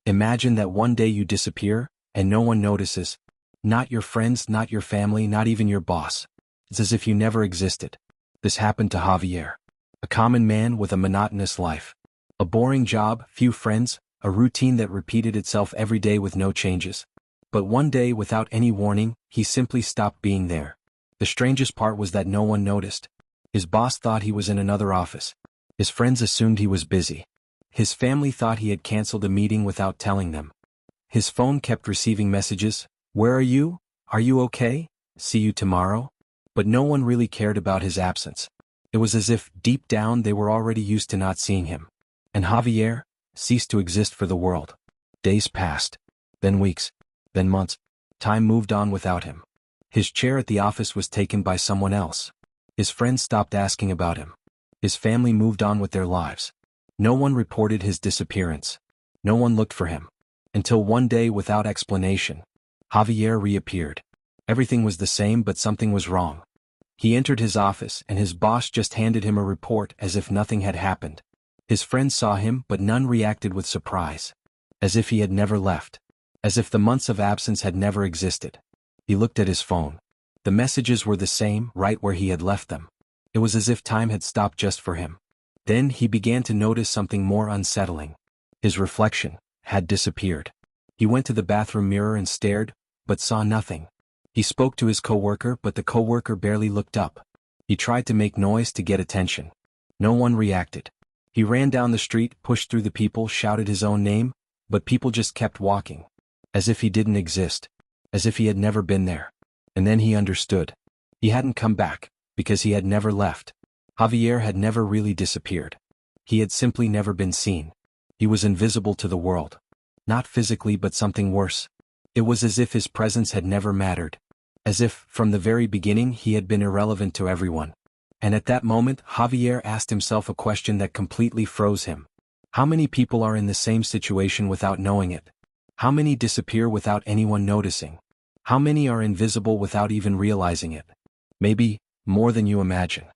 Imagine that one day you disappear, and no one notices. Not your friends, not your family, not even your boss. It's as if you never existed. This happened to Javier. A common man with a monotonous life. A boring job, few friends, a routine that repeated itself every day with no changes. But one day, without any warning, he simply stopped being there. The strangest part was that no one noticed. His boss thought he was in another office. His friends assumed he was busy. His family thought he had canceled a meeting without telling them. His phone kept receiving messages, "Where are you? Are you okay? See you tomorrow?" But no one really cared about his absence. It was as if, deep down, they were already used to not seeing him. And Javier ceased to exist for the world. Days passed. Then weeks. Then months. Time moved on without him. His chair at the office was taken by someone else. His friends stopped asking about him. His family moved on with their lives. No one reported his disappearance. No one looked for him. Until one day, without explanation, Javier reappeared. Everything was the same, but something was wrong. He entered his office, and his boss just handed him a report as if nothing had happened. His friends saw him, but none reacted with surprise. As if he had never left. As if the months of absence had never existed. He looked at his phone. The messages were the same, right where he had left them. It was as if time had stopped just for him. Then he began to notice something more unsettling. His reflection had disappeared. He went to the bathroom mirror and stared, but saw nothing. He spoke to his coworker, but the coworker barely looked up. He tried to make noise to get attention. No one reacted. He ran down the street, pushed through the people, shouted his own name, but people just kept walking. As if he didn't exist. As if he had never been there. And then he understood. He hadn't come back, because he had never left. Javier had never really disappeared. He had simply never been seen. He was invisible to the world. Not physically, but something worse. It was as if his presence had never mattered. As if, from the very beginning, he had been irrelevant to everyone. And at that moment, Javier asked himself a question that completely froze him. How many people are in the same situation without knowing it? How many disappear without anyone noticing? How many are invisible without even realizing it? Maybe more than you imagine.